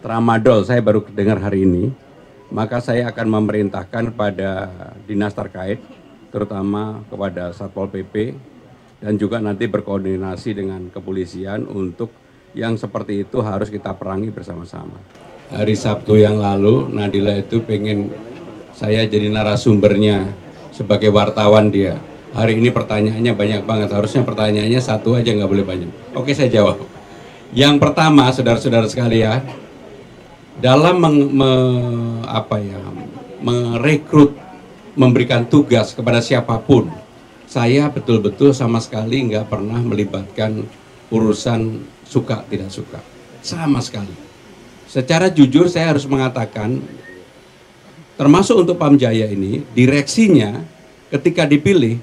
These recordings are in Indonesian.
tramadol saya baru dengar hari ini, maka saya akan memerintahkan pada dinas terkait, terutama kepada Satpol PP, dan juga nanti berkoordinasi dengan kepolisian untuk yang seperti itu harus kita perangi bersama-sama. Hari Sabtu yang lalu, Nadila itu pengen saya jadi narasumbernya sebagai wartawan dia. Hari ini pertanyaannya banyak banget, harusnya pertanyaannya satu aja, nggak boleh banyak. Oke, saya jawab. Yang pertama, saudara-saudara sekalian, dalam merekrut, memberikan tugas kepada siapapun, saya betul-betul sama sekali nggak pernah melibatkan urusan suka tidak suka, sama sekali. Secara jujur saya harus mengatakan, termasuk untuk Pamjaya ini, direksinya ketika dipilih,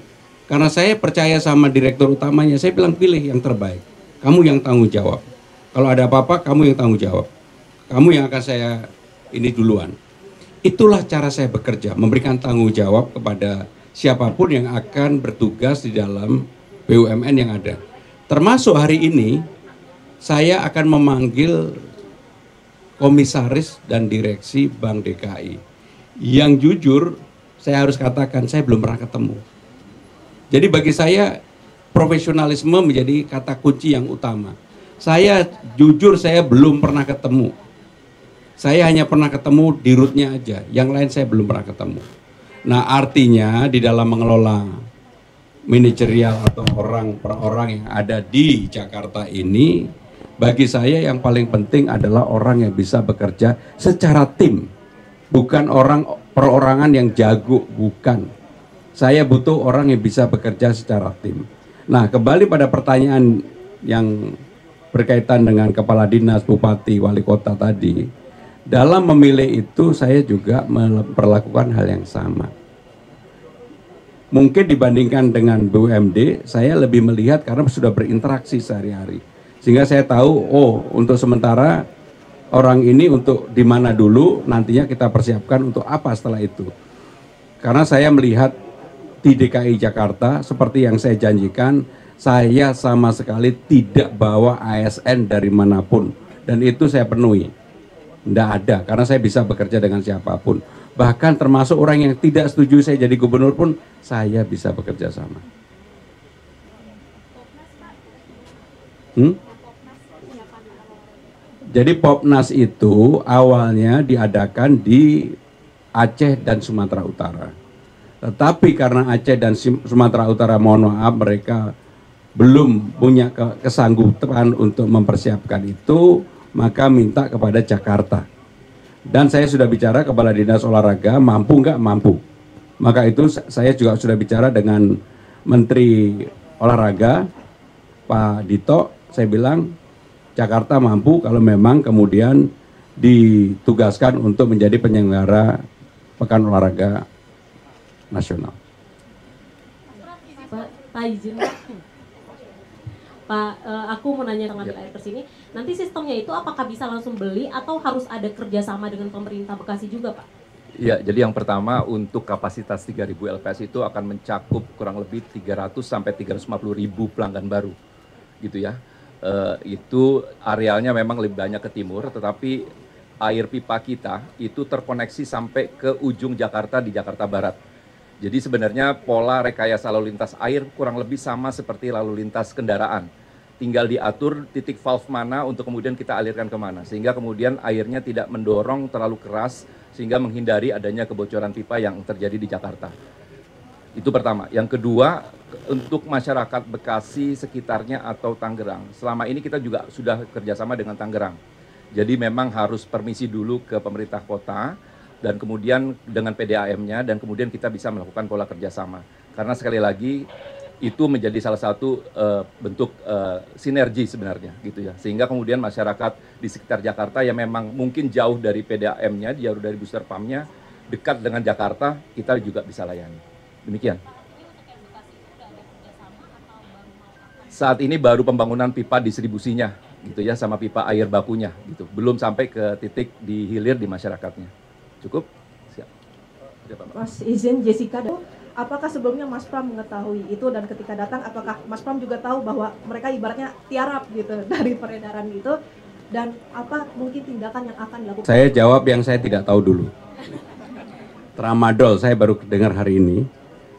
karena saya percaya sama direktur utamanya, saya bilang pilih yang terbaik, kamu yang tanggung jawab. Kalau ada apa-apa, kamu yang tanggung jawab. Kamu yang akan saya ini duluan. Itulah cara saya bekerja, memberikan tanggung jawab kepada siapapun yang akan bertugas di dalam BUMN yang ada. Termasuk hari ini, saya akan memanggil komisaris dan direksi Bank DKI. Yang jujur, saya harus katakan, saya belum pernah ketemu. Jadi bagi saya, profesionalisme menjadi kata kunci yang utama. Saya jujur, saya belum pernah ketemu. Saya hanya pernah ketemu di rootnya aja, yang lain saya belum pernah ketemu. Nah, artinya di dalam mengelola manajerial atau orang per orang yang ada di Jakarta ini, bagi saya yang paling penting adalah orang yang bisa bekerja secara tim, bukan orang perorangan yang jago, bukan. Saya butuh orang yang bisa bekerja secara tim. Nah, kembali pada pertanyaan yang berkaitan dengan kepala dinas, bupati, wali kota tadi. Dalam memilih itu saya juga memperlakukan hal yang sama. Mungkin dibandingkan dengan BUMD, saya lebih melihat karena sudah berinteraksi sehari-hari. Sehingga saya tahu, oh untuk sementara orang ini untuk di mana dulu, nantinya kita persiapkan untuk apa setelah itu. Karena saya melihat di DKI Jakarta, seperti yang saya janjikan, saya sama sekali tidak bawa ASN dari manapun. Dan itu saya penuhi. Tidak ada, karena saya bisa bekerja dengan siapapun. Bahkan termasuk orang yang tidak setuju saya jadi gubernur pun, saya bisa bekerja sama. Jadi Popnas itu awalnya diadakan di Aceh dan Sumatera Utara. Tetapi karena Aceh dan Sumatera Utara, mohon maaf, mereka belum punya kesanggupan untuk mempersiapkan itu, maka minta kepada Jakarta. Dan saya sudah bicara kepada dinas olahraga, mampu nggak? Mampu. Maka itu saya juga sudah bicara dengan Menteri Olahraga, Pak Dito, saya bilang Jakarta mampu kalau memang kemudian ditugaskan untuk menjadi penyelenggara Pekan Olahraga Nasional. Pak izin, Pak, aku mau nanya ngambil air ke sini. Nanti sistemnya itu apakah bisa langsung beli atau harus ada kerjasama dengan pemerintah Bekasi juga, Pak? Ya, jadi yang pertama untuk kapasitas 3.000 LPS itu akan mencakup kurang lebih 300 sampai 350.000 pelanggan baru, gitu ya. Itu arealnya memang lebih banyak ke timur, tetapi air pipa kita itu terkoneksi sampai ke ujung Jakarta di Jakarta Barat. Jadi sebenarnya pola rekayasa lalu lintas air kurang lebih sama seperti lalu lintas kendaraan. Tinggal diatur titik valve mana untuk kemudian kita alirkan kemana. Sehingga kemudian airnya tidak mendorong terlalu keras sehingga menghindari adanya kebocoran pipa yang terjadi di Jakarta. Itu pertama. Yang kedua, untuk masyarakat Bekasi sekitarnya atau Tangerang. Selama ini kita juga sudah kerjasama dengan Tangerang. Jadi memang harus permisi dulu ke pemerintah kota, dan kemudian dengan PDAM-nya, dan kemudian kita bisa melakukan pola kerjasama. Karena sekali lagi itu menjadi salah satu bentuk sinergi sebenarnya, gitu ya. Sehingga kemudian masyarakat di sekitar Jakarta yang memang mungkin jauh dari PDAM-nya, jauh dari booster pump-nya, dekat dengan Jakarta, kita juga bisa layani. Demikian. Saat ini baru pembangunan pipa distribusinya, gitu ya, sama pipa air bakunya, gitu. Belum sampai ke titik di hilir di masyarakatnya. Cukup? Siap. Mas izin Jessica, apakah sebelumnya Mas Pram mengetahui itu, dan ketika datang apakah Mas Pram juga tahu bahwa mereka ibaratnya tiarap gitu dari peredaran itu, dan apa mungkin tindakan yang akan dilakukan? Saya jawab yang saya tidak tahu dulu. Tramadol saya baru dengar hari ini,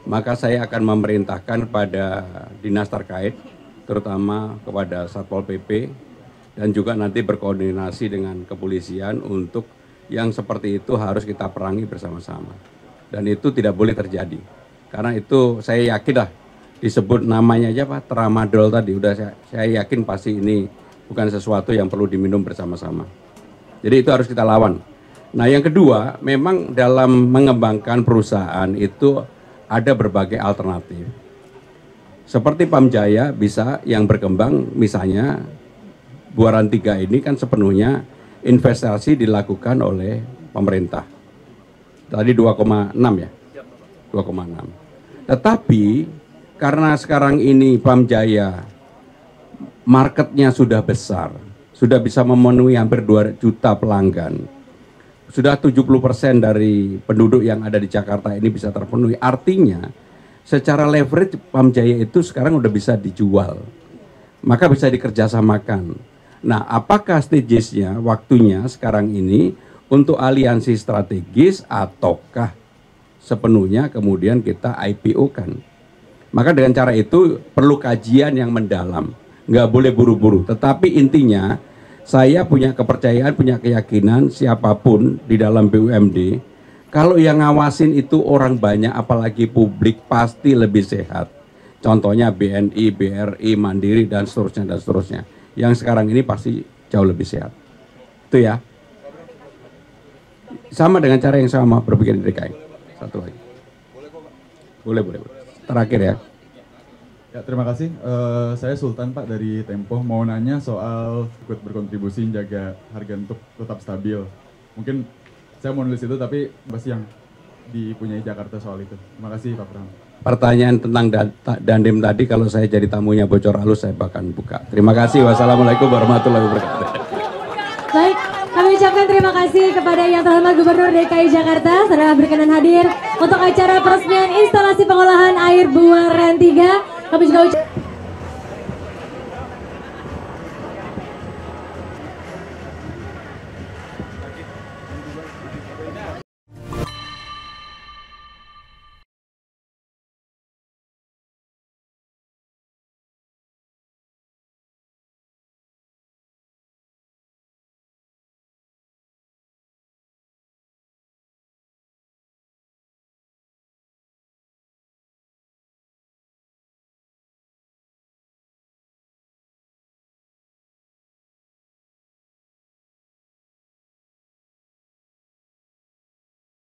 maka saya akan memerintahkan pada dinas terkait, terutama kepada Satpol PP, dan juga nanti berkoordinasi dengan kepolisian untuk yang seperti itu harus kita perangi bersama-sama. Dan itu tidak boleh terjadi. Karena itu saya yakin lah, disebut namanya aja Pak, Tramadol tadi, udah saya yakin pasti ini bukan sesuatu yang perlu diminum bersama-sama. Jadi itu harus kita lawan. Nah yang kedua, memang dalam mengembangkan perusahaan itu ada berbagai alternatif. Seperti Pamjaya bisa yang berkembang, misalnya Buaran 3 ini kan sepenuhnya investasi dilakukan oleh pemerintah. Tadi 2,6 ya? 2,6. Tetapi karena sekarang ini Pamjaya marketnya sudah besar, sudah bisa memenuhi hampir 2 juta pelanggan. Sudah 70% dari penduduk yang ada di Jakarta ini bisa terpenuhi. Artinya secara leverage Pamjaya itu sekarang udah bisa dijual. Maka bisa dikerjasamakan. Nah, apakah stagesnya, waktunya sekarang ini untuk aliansi strategis ataukah sepenuhnya kemudian kita IPO-kan? Maka dengan cara itu perlu kajian yang mendalam. Nggak boleh buru-buru. Tetapi intinya saya punya kepercayaan, punya keyakinan siapapun di dalam BUMD, kalau yang ngawasin itu orang banyak, apalagi publik, pasti lebih sehat. Contohnya BNI, BRI, Mandiri, dan seterusnya, dan seterusnya. Yang sekarang ini pasti jauh lebih sehat. Itu ya. Sama dengan cara yang sama berpikir di DKI. Satu lagi. Boleh. Terakhir ya. Ya, terima kasih. Saya Sultan Pak dari Tempo. Mau nanya soal ikut berkontribusi menjaga harga untuk tetap stabil. Mungkin saya mau nulis itu tapi pasti yang dipunyai Jakarta soal itu. Terima kasih Pak Pram. Pertanyaan tentang Dandim tadi kalau saya jadi tamunya bocor halus saya bahkan buka. Terima kasih. Wassalamualaikum warahmatullahi wabarakatuh. Baik, kami ucapkan terima kasih kepada yang terhormat Gubernur DKI Jakarta telah berkenan hadir untuk acara peresmian instalasi pengolahan air Buaran 3. Kami juga ucapkan